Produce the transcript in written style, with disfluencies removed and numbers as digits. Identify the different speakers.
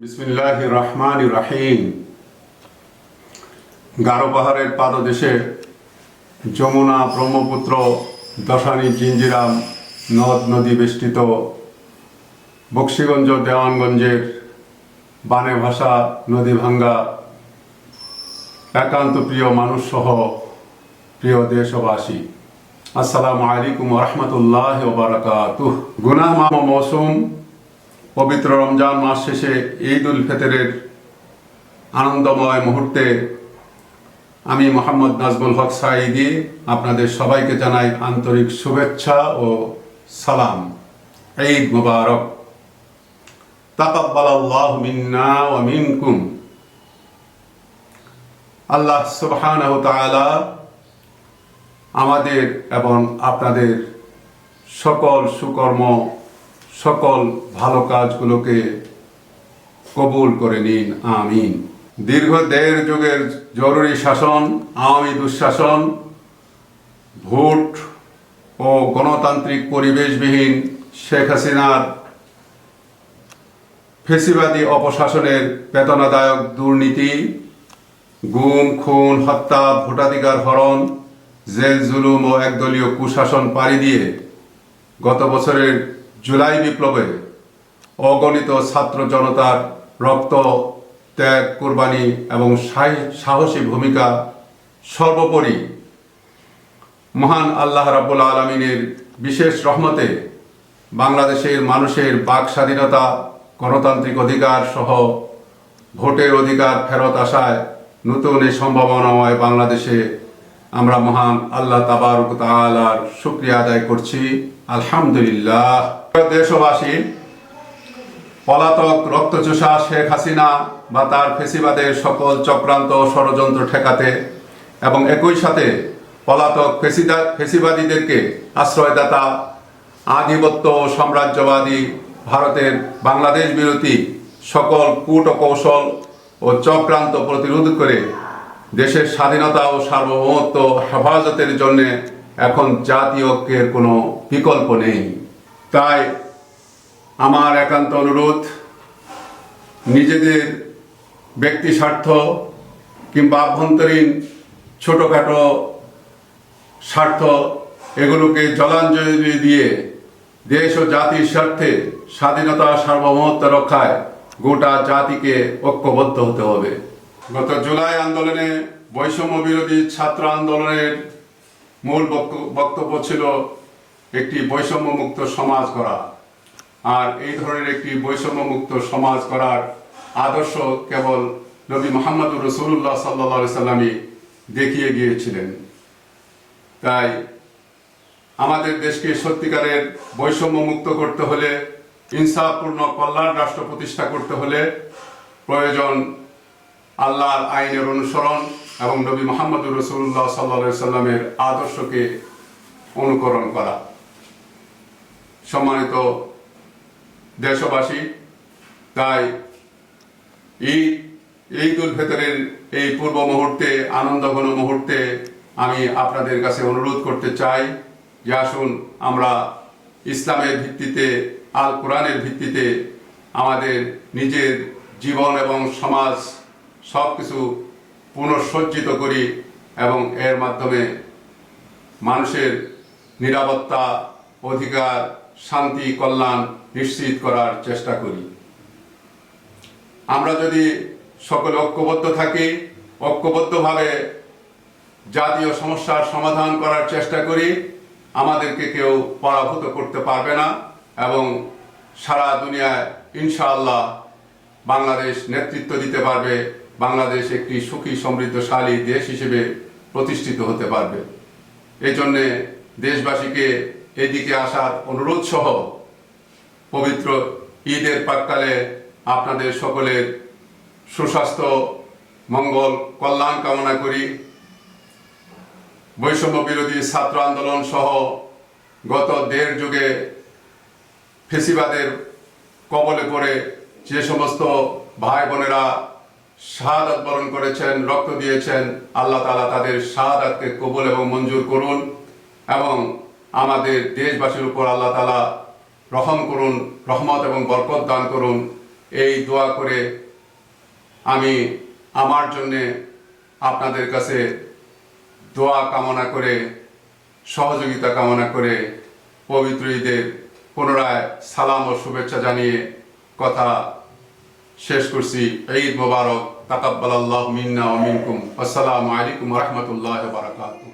Speaker 1: বিসমিল্লাহির রহমানির রহিম। গারো পাহাড়ের পাদদেশে যমুনা, ব্রহ্মপুত্র, দশানী, জিঞ্জিরাম নদ নদী বেষ্টিত বক্সিগঞ্জ দেওয়ানগঞ্জের বানে ভাষা নদী ভাঙ্গা একান্ত প্রিয় মানুষ সহ প্রিয় দেশবাসী, আসসালামু আলাইকুম ওয়া রাহমাতুল্লাহি ওয়া বারাকাতুহু। গুনাহ মাফ মৌসুম, পবিত্র রমজান মাস শেষে ঈদ উল ফিতরের আনন্দময় মুহূর্তে আমি মোহাম্মদ নাজমুল হক সাঈদী আপনাদের সবাইকে জানাই আন্তরিক শুভেচ্ছা ও সালাম। ঈদ মুবারক। তাকাব্বালাল্লাহু মিন্না ওয়া মিনকুম। আল্লাহ সুবহানাহু ওয়া তাআলা আমাদের এবং আপনাদের সকল সুকর্ম, সকল ভালো কাজগুলোকে কবুল করে নিন, আমিন। দীর্ঘ দেড় যুগের জরুরি শাসন, আওয়ামী দুঃশাসন, ভোট ও গণতান্ত্রিক পরিবেশবিহীন শেখ হাসিনার ফেসিবাদী অপশাসনের বেদনাদায়ক দুর্নীতি, গুম, খুন, হত্যা, ভোটাধিকার হরণ, জেল জুলুম ও একদলীয় কুশাসন পাড়ি দিয়ে গত বছরের জুলাই বিপ্লবে অগণিত ছাত্র জনতার রক্ত, ত্যাগ, কোরবানি এবং সাহসী ভূমিকা, সর্বোপরি মহান আল্লাহ রাব্বুল আলামিনের বিশেষ রহমতে বাংলাদেশের মানুষের বাক স্বাধীনতা, গণতান্ত্রিক অধিকার সহ ভোটের অধিকার ফেরত আসায় নতুন এই সম্ভাবনাময় বাংলাদেশে আমরা মহান আল্লাহ তাবারক ওয়া তাআলার শুকরিয়া আদায় করছি, আলহামদুলিল্লাহ। দেশবাসী, পলাতক রক্তচোষা শেখ হাসিনা বা তার ফেসিবাদের সকল চক্রান্ত ষড়যন্ত্র ঠেকাতে এবং একই সাথে পলাতক ফেসিবাদীদেরকে আশ্রয়দাতা আধিপত্য সাম্রাজ্যবাদী ভারতের বাংলাদেশ বিরোধী সকল কূট কৌশল ও চক্রান্ত প্রতিরোধ করে দেশের স্বাধীনতা ও সার্বভৌমত্ব হেফাজতের জন্য এখন জাতীয় ঐক্যের কোনো বিকল্প নেই। তাই আমার একান্ত অনুরোধ, নিজেদের ব্যক্তি স্বার্থ কিংবা আভ্যন্তরীণ ছোটোখাটো স্বার্থ এগুলোকে জলাঞ্জলি দিয়ে দেশ ও জাতির স্বার্থে স্বাধীনতা সার্বভৌমত্ব রক্ষায় গোটা জাতিকে ঐক্যবদ্ধ হতে হবে। গত জুলাই আন্দোলনে বৈষম্য বিরোধী ছাত্র আন্দোলনের মূল বক্তব্য ছিল একটি বৈষম্য মুক্ত সমাজ গড়া। আর এই ধরনের একটি বৈষম্য মুক্ত সমাজ গড়ার আদর্শ কেবল নবী মুহাম্মদুর রাসূলুল্লাহ সাল্লাল্লাহু আলাইহি সাল্লামই দেখিয়ে গিয়েছিলেন। তাই আমাদের দেশকে সত্যিকারের বৈষম্য মুক্ত করতে হলে, ইনসাফপূর্ণ কল্যাণ রাষ্ট্র প্রতিষ্ঠা করতে হলে প্রয়োজন আল্লাহর আইনের অনুসরণ এবং নবী মুহাম্মদুর রাসূলুল্লাহ সাল্লাল্লাহু আলাইহি সাল্লামের আদর্শকে অনুকরণ করা। সম্মানিত দেশবাসী, তাই ঈদ উল ফিতরের এই পূর্ব মুহূর্তে, আনন্দঘন মুহূর্তে আমি আপনাদের কাছে অনুরোধ করতে চাই যে আসুন আমরা ইসলামের ভিত্তিতে, আল কোরআনের ভিত্তিতে আমাদের নিজের জীবন এবং সমাজ সব কিছু পুনঃসজ্জিত করি এবং এর মাধ্যমে মানুষের নিরাপত্তা, অধিকার, শান্তি, কল্যাণ নিশ্চিত করার চেষ্টা করি। আমরা যদি সকলে ঐক্যবদ্ধ থাকি, ঐক্যবদ্ধভাবে জাতীয় সমস্যার সমাধান করার চেষ্টা করি, আমাদেরকে কেউ পরাভূত করতে পারবে না এবং সারা দুনিয়ায় ইনশাআল্লাহ বাংলাদেশ নেতৃত্ব দিতে পারবে। বাংলাদেশ একটি সুখী সমৃদ্ধশালী দেশ হিসেবে প্রতিষ্ঠিত হতে পারবে। এই জন্যে দেশবাসীকে এদিকে আসার অনুরোধ সহ পবিত্র ঈদের প্রাক্কালে আপনাদের সকলের সুস্বাস্থ্য, মঙ্গল, কল্যাণ কামনা করি। বৈষম্য বিরোধী ছাত্র আন্দোলন সহ গত দেড় যুগে ফেসিবাদের কবলে পড়ে যে সমস্ত ভাই বোনেরা শাহাদাত বরণ করেছেন, রক্ত দিয়েছেন, আল্লাহ তাআলা তাদের শাহাদাতকে কবুল এবং মঞ্জুর করুন এবং আমাদের দেশবাসীর উপর আল্লাহ তাআলা রহম করুন, রহমত এবং বরকত দান করুন। এই দোয়া করে আমি আমার জন্যে আপনাদের কাছে দোয়া কামনা করে, সহযোগিতা কামনা করে পবিত্র ঈদের পুনরায় সালাম ও শুভেচ্ছা জানিয়ে কথা শেষ করছি। ঈদ মোবারক, তাকাব্বালাল্লাহু মিন্না ওয়া মিনকুম। আসসালামু আলাইকুম ওয়া রাহমাতুল্লাহি ওয়া বারাকাতুহু।